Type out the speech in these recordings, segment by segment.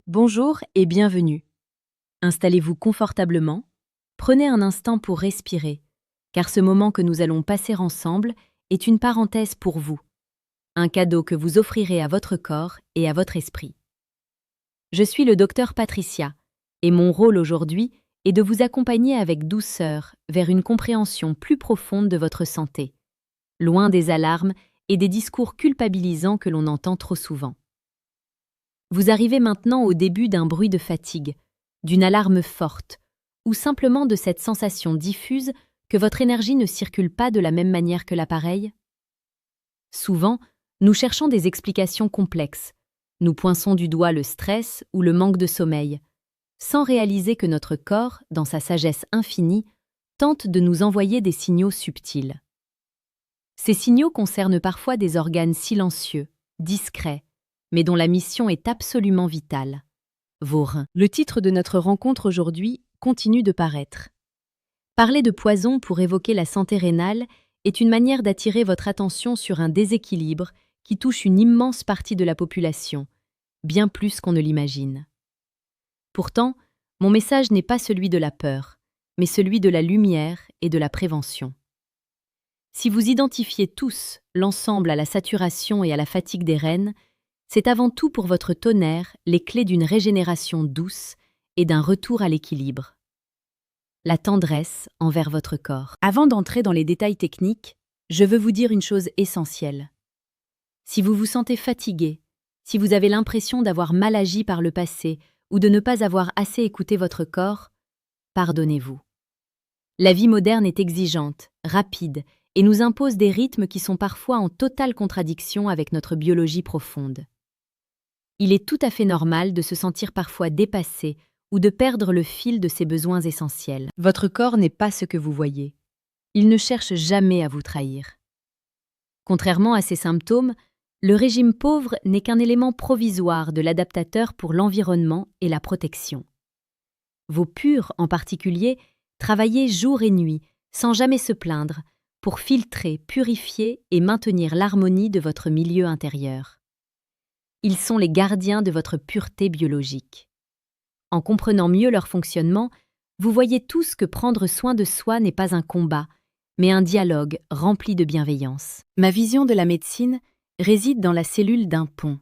Bonjour et bienvenue. Installez-vous confortablement, prenez un instant pour respirer, car ce moment que nous allons passer ensemble est une parenthèse pour vous, un cadeau que vous offrirez à votre corps et à votre esprit. Je suis le docteur Patricia, et mon rôle aujourd'hui est de vous accompagner avec douceur vers une compréhension plus profonde de votre santé, loin des alarmes et des discours culpabilisants que l'on entend trop souvent. Vous arrivez maintenant au début d'un bruit de fatigue, d'une alarme forte, ou simplement de cette sensation diffuse que votre énergie ne circule pas de la même manière que l'appareil. Souvent, nous cherchons des explications complexes. Nous poinçons du doigt le stress ou le manque de sommeil, sans réaliser que notre corps, dans sa sagesse infinie, tente de nous envoyer des signaux subtils. Ces signaux concernent parfois des organes silencieux, discrets, mais dont la mission est absolument vitale. Vos reins. Le titre de notre rencontre aujourd'hui continue de paraître. Parler de poison pour évoquer la santé rénale est une manière d'attirer votre attention sur un déséquilibre qui touche une immense partie de la population, bien plus qu'on ne l'imagine. Pourtant, mon message n'est pas celui de la peur, mais celui de la lumière et de la prévention. Si vous identifiez tous l'ensemble à la saturation et à la fatigue des reins, c'est avant tout pour votre tonnerre les clés d'une régénération douce et d'un retour à l'équilibre. La tendresse envers votre corps. Avant d'entrer dans les détails techniques, je veux vous dire une chose essentielle. Si vous vous sentez fatigué, si vous avez l'impression d'avoir mal agi par le passé ou de ne pas avoir assez écouté votre corps, pardonnez-vous. La vie moderne est exigeante, rapide et nous impose des rythmes qui sont parfois en totale contradiction avec notre biologie profonde. Il est tout à fait normal de se sentir parfois dépassé ou de perdre le fil de ses besoins essentiels. Votre corps n'est pas ce que vous voyez. Il ne cherche jamais à vous trahir. Contrairement à ces symptômes, le régime pauvre n'est qu'un élément provisoire de l'adaptateur pour l'environnement et la protection. Vos purs, en particulier, travaillez jour et nuit, sans jamais se plaindre, pour filtrer, purifier et maintenir l'harmonie de votre milieu intérieur. Ils sont les gardiens de votre pureté biologique. En comprenant mieux leur fonctionnement, vous voyez tous que prendre soin de soi n'est pas un combat, mais un dialogue rempli de bienveillance. Ma vision de la médecine réside dans la cellule d'un pont.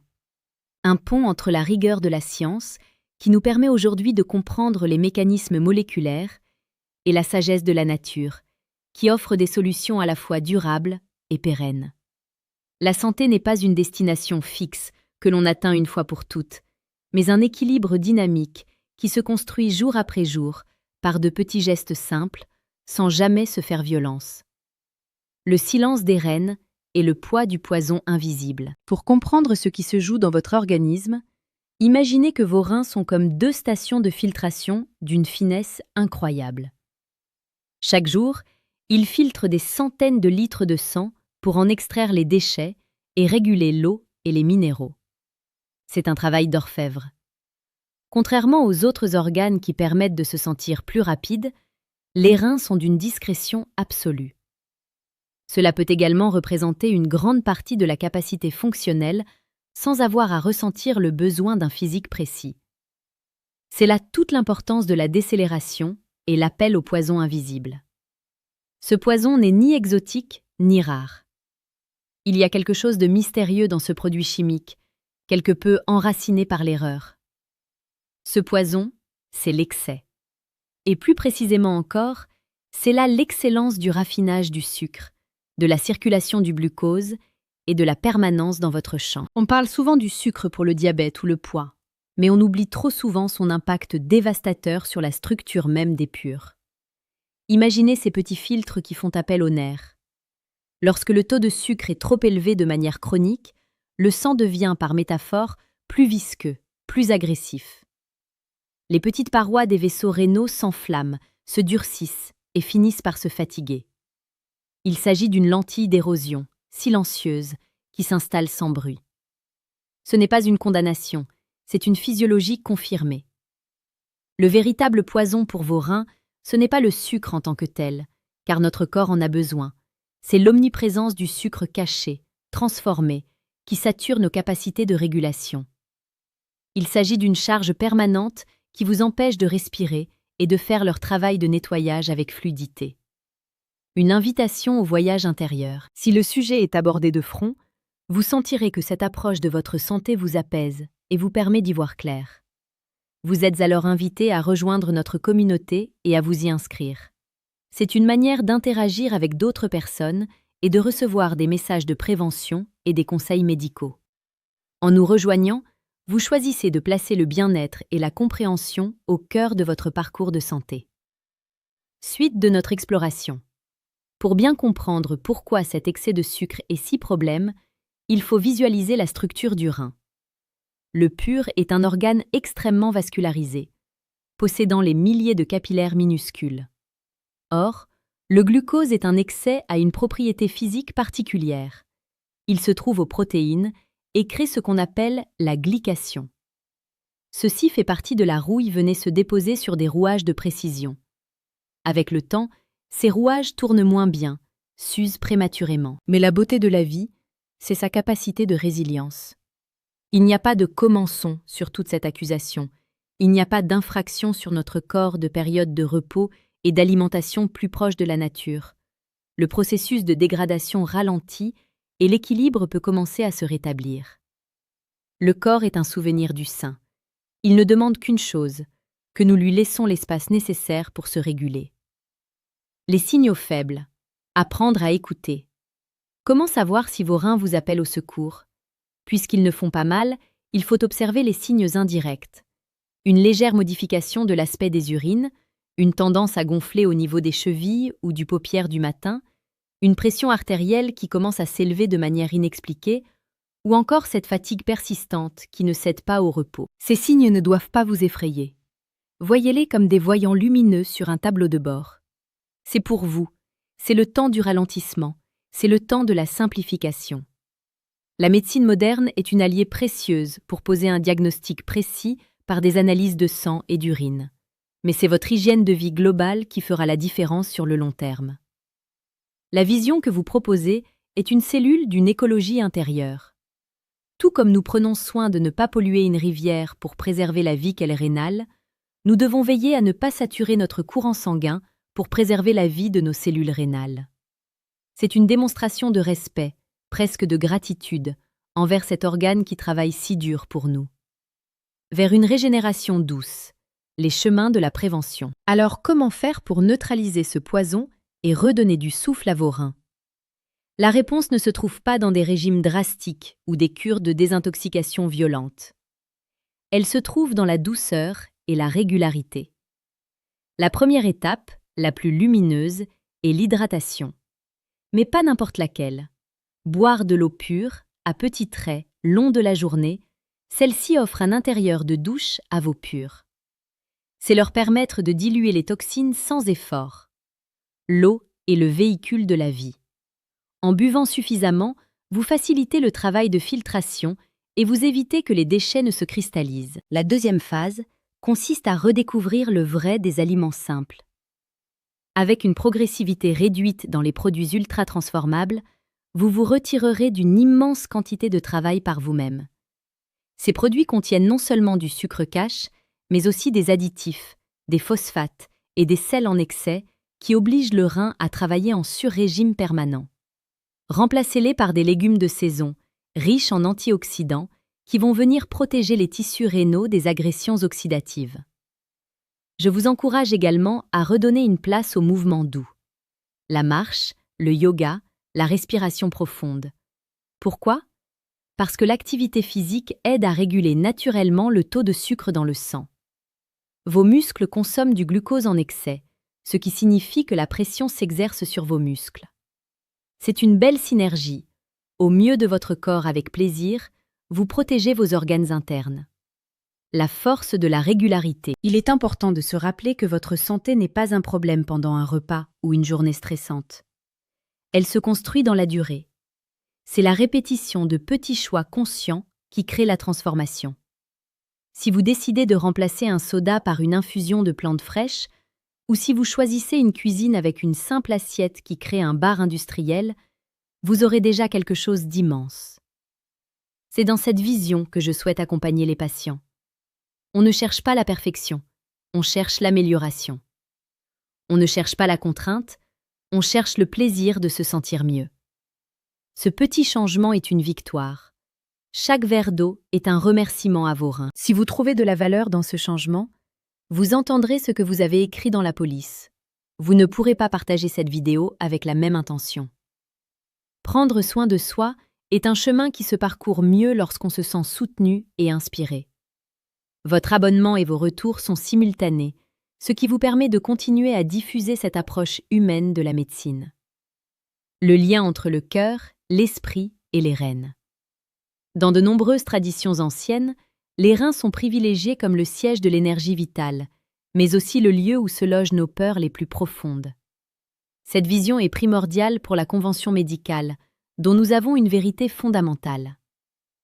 Un pont entre la rigueur de la science, qui nous permet aujourd'hui de comprendre les mécanismes moléculaires, et la sagesse de la nature, qui offre des solutions à la fois durables et pérennes. La santé n'est pas une destination fixe, que l'on atteint une fois pour toutes, mais un équilibre dynamique qui se construit jour après jour par de petits gestes simples, sans jamais se faire violence. Le silence des reins est le poids du poison invisible. Pour comprendre ce qui se joue dans votre organisme, imaginez que vos reins sont comme deux stations de filtration d'une finesse incroyable. Chaque jour, ils filtrent des centaines de litres de sang pour en extraire les déchets et réguler l'eau et les minéraux. C'est un travail d'orfèvre. Contrairement aux autres organes qui permettent de se sentir plus rapide, les reins sont d'une discrétion absolue. Cela peut également représenter une grande partie de la capacité fonctionnelle sans avoir à ressentir le besoin d'un physique précis. C'est là toute l'importance de la décélération et l'appel au poison invisible. Ce poison n'est ni exotique ni rare. Il y a quelque chose de mystérieux dans ce produit chimique, quelque peu enraciné par l'erreur. Ce poison, c'est l'excès. Et plus précisément encore, c'est là l'excellence du raffinage du sucre, de la circulation du glucose et de la permanence dans votre champ. On parle souvent du sucre pour le diabète ou le poids, mais on oublie trop souvent son impact dévastateur sur la structure même des purs. Imaginez ces petits filtres qui font appel aux nerfs. Lorsque le taux de sucre est trop élevé de manière chronique, le sang devient, par métaphore, plus visqueux, plus agressif. Les petites parois des vaisseaux rénaux s'enflamment, se durcissent et finissent par se fatiguer. Il s'agit d'une lentille d'érosion, silencieuse, qui s'installe sans bruit. Ce n'est pas une condamnation, c'est une physiologie confirmée. Le véritable poison pour vos reins, ce n'est pas le sucre en tant que tel, car notre corps en a besoin. C'est l'omniprésence du sucre caché, transformé, qui sature nos capacités de régulation. Il s'agit d'une charge permanente qui vous empêche de respirer et de faire leur travail de nettoyage avec fluidité. Une invitation au voyage intérieur. Si le sujet est abordé de front, vous sentirez que cette approche de votre santé vous apaise et vous permet d'y voir clair. Vous êtes alors invité à rejoindre notre communauté et à vous y inscrire. C'est une manière d'interagir avec d'autres personnes et de recevoir des messages de prévention et des conseils médicaux. En nous rejoignant, vous choisissez de placer le bien-être et la compréhension au cœur de votre parcours de santé. Suite de notre exploration. Pour bien comprendre pourquoi cet excès de sucre est si problème, il faut visualiser la structure du rein. Le pur est un organe extrêmement vascularisé, possédant les milliers de capillaires minuscules. Or, le glucose est un excès à une propriété physique particulière. Il se trouve aux protéines et crée ce qu'on appelle la glycation. Ceci fait partie de la rouille venait se déposer sur des rouages de précision. Avec le temps, ces rouages tournent moins bien, s'usent prématurément. Mais la beauté de la vie, c'est sa capacité de résilience. Il n'y a pas de commençons sur toute cette accusation. Il n'y a pas d'infraction sur notre corps de période de repos et d'alimentation plus proche de la nature. Le processus de dégradation ralentit et l'équilibre peut commencer à se rétablir. Le corps est un souvenir du saint. Il ne demande qu'une chose, que nous lui laissons l'espace nécessaire pour se réguler. Les signaux faibles. Apprendre à écouter. Comment savoir si vos reins vous appellent au secours? Puisqu'ils ne font pas mal, il faut observer les signes indirects. Une légère modification de l'aspect des urines, une tendance à gonfler au niveau des chevilles ou du paupière du matin, une pression artérielle qui commence à s'élever de manière inexpliquée, ou encore cette fatigue persistante qui ne cède pas au repos. Ces signes ne doivent pas vous effrayer. Voyez-les comme des voyants lumineux sur un tableau de bord. C'est pour vous, c'est le temps du ralentissement, c'est le temps de la simplification. La médecine moderne est une alliée précieuse pour poser un diagnostic précis par des analyses de sang et d'urine. Mais c'est votre hygiène de vie globale qui fera la différence sur le long terme. La vision que vous proposez est une cellule d'une écologie intérieure. Tout comme nous prenons soin de ne pas polluer une rivière pour préserver la vie qu'elle rénale, nous devons veiller à ne pas saturer notre courant sanguin pour préserver la vie de nos cellules rénales. C'est une démonstration de respect, presque de gratitude, envers cet organe qui travaille si dur pour nous. Vers une régénération douce, les chemins de la prévention. Alors comment faire pour neutraliser ce poison et redonner du souffle à vos reins? La réponse ne se trouve pas dans des régimes drastiques ou des cures de désintoxication violentes. Elle se trouve dans la douceur et la régularité. La première étape, la plus lumineuse, est l'hydratation. Mais pas n'importe laquelle. Boire de l'eau pure, à petits traits, long de la journée, celle-ci offre un intérieur de douche à vos purs. C'est leur permettre de diluer les toxines sans effort. L'eau est le véhicule de la vie. En buvant suffisamment, vous facilitez le travail de filtration et vous évitez que les déchets ne se cristallisent. La deuxième phase consiste à redécouvrir le vrai des aliments simples. Avec une progressivité réduite dans les produits ultra-transformables, vous vous retirerez d'une immense quantité de travail par vous-même. Ces produits contiennent non seulement du sucre cash, mais aussi des additifs, des phosphates et des sels en excès qui obligent le rein à travailler en sur-régime permanent. Remplacez-les par des légumes de saison, riches en antioxydants, qui vont venir protéger les tissus rénaux des agressions oxydatives. Je vous encourage également à redonner une place aux mouvements doux. La marche, le yoga, la respiration profonde. Pourquoi? Parce que l'activité physique aide à réguler naturellement le taux de sucre dans le sang. Vos muscles consomment du glucose en excès, ce qui signifie que la pression s'exerce sur vos muscles. C'est une belle synergie. Au mieux de votre corps avec plaisir, vous protégez vos organes internes. La force de la régularité. Il est important de se rappeler que votre santé n'est pas un problème pendant un repas ou une journée stressante. Elle se construit dans la durée. C'est la répétition de petits choix conscients qui crée la transformation. Si vous décidez de remplacer un soda par une infusion de plantes fraîches, ou si vous choisissez une cuisine avec une simple assiette qui crée un bar industriel, vous aurez déjà quelque chose d'immense. C'est dans cette vision que je souhaite accompagner les patients. On ne cherche pas la perfection, on cherche l'amélioration. On ne cherche pas la contrainte, on cherche le plaisir de se sentir mieux. Ce petit changement est une victoire. Chaque verre d'eau est un remerciement à vos reins. Si vous trouvez de la valeur dans ce changement, vous entendrez ce que vous avez écrit dans la police. Vous ne pourrez pas partager cette vidéo avec la même intention. Prendre soin de soi est un chemin qui se parcourt mieux lorsqu'on se sent soutenu et inspiré. Votre abonnement et vos retours sont simultanés, ce qui vous permet de continuer à diffuser cette approche humaine de la médecine. Le lien entre le cœur, l'esprit et les reins. Dans de nombreuses traditions anciennes, les reins sont privilégiés comme le siège de l'énergie vitale, mais aussi le lieu où se logent nos peurs les plus profondes. Cette vision est primordiale pour la convention médicale, dont nous avons une vérité fondamentale.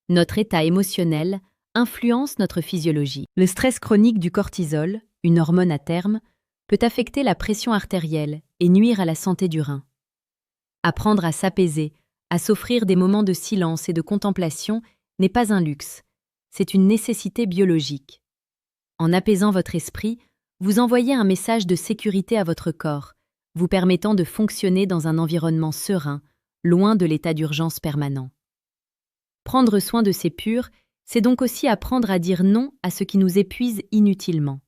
Notre état émotionnel influence notre physiologie. Le stress chronique du cortisol, une hormone à terme, peut affecter la pression artérielle et nuire à la santé du rein. Apprendre à s'apaiser, à s'offrir des moments de silence et de contemplation n'est pas un luxe, c'est une nécessité biologique. En apaisant votre esprit, vous envoyez un message de sécurité à votre corps, vous permettant de fonctionner dans un environnement serein, loin de l'état d'urgence permanent. Prendre soin de ces purs, c'est donc aussi apprendre à dire non à ce qui nous épuise inutilement.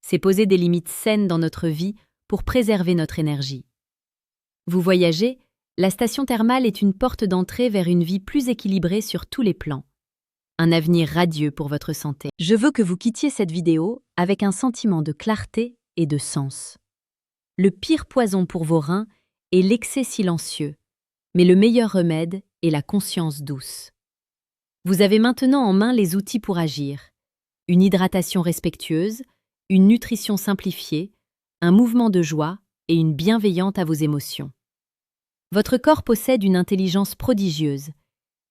C'est poser des limites saines dans notre vie pour préserver notre énergie. Vous voyagez, la station thermale est une porte d'entrée vers une vie plus équilibrée sur tous les plans. Un avenir radieux pour votre santé. Je veux que vous quittiez cette vidéo avec un sentiment de clarté et de sens. Le pire poison pour vos reins est l'excès silencieux, mais le meilleur remède est la conscience douce. Vous avez maintenant en main les outils pour agir. Une hydratation respectueuse, une nutrition simplifiée, un mouvement de joie et une bienveillante à vos émotions. Votre corps possède une intelligence prodigieuse.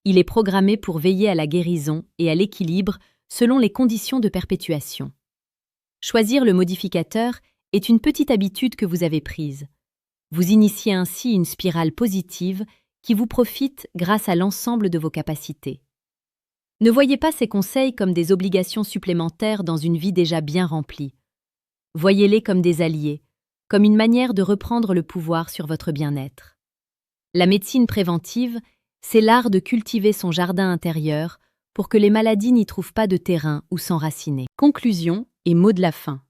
Il est programmé pour veiller à la guérison et à l'équilibre selon les conditions de perpétuation. Choisir le modificateur est une petite habitude que vous avez prise. Vous initiez ainsi une spirale positive qui vous profite grâce à l'ensemble de vos capacités. Ne voyez pas ces conseils comme des obligations supplémentaires dans une vie déjà bien remplie. Voyez-les comme des alliés, comme une manière de reprendre le pouvoir sur votre bien-être. La médecine préventive, c'est l'art de cultiver son jardin intérieur pour que les maladies n'y trouvent pas de terrain où s'enraciner. Conclusion et mot de la fin.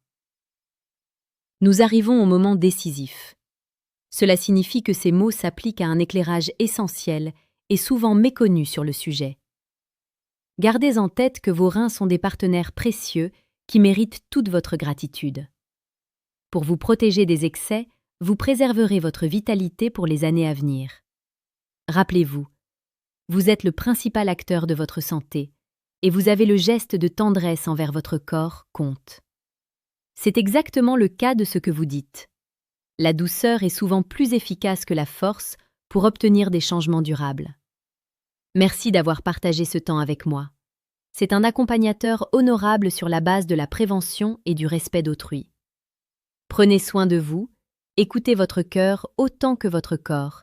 Nous arrivons au moment décisif. Cela signifie que ces mots s'appliquent à un éclairage essentiel et souvent méconnu sur le sujet. Gardez en tête que vos reins sont des partenaires précieux qui méritent toute votre gratitude. Pour vous protéger des excès, vous préserverez votre vitalité pour les années à venir. Rappelez-vous, vous êtes le principal acteur de votre santé et vous avez le geste de tendresse envers votre corps compte. C'est exactement le cas de ce que vous dites. La douceur est souvent plus efficace que la force pour obtenir des changements durables. Merci d'avoir partagé ce temps avec moi. C'est un accompagnateur honorable sur la base de la prévention et du respect d'autrui. Prenez soin de vous, écoutez votre cœur autant que votre corps,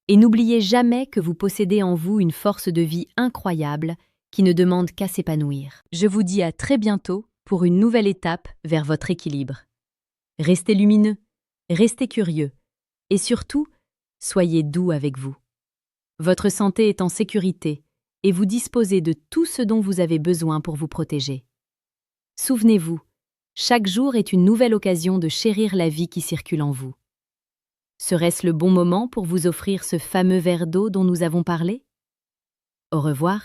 et n'oubliez jamais que vous possédez en vous une force de vie incroyable qui ne demande qu'à s'épanouir. Je vous dis à très bientôt pour une nouvelle étape vers votre équilibre. Restez lumineux, restez curieux, et surtout, soyez doux avec vous. Votre santé est en sécurité et vous disposez de tout ce dont vous avez besoin pour vous protéger. Souvenez-vous, chaque jour est une nouvelle occasion de chérir la vie qui circule en vous. Serait-ce le bon moment pour vous offrir ce fameux verre d'eau dont nous avons parlé ? Au revoir.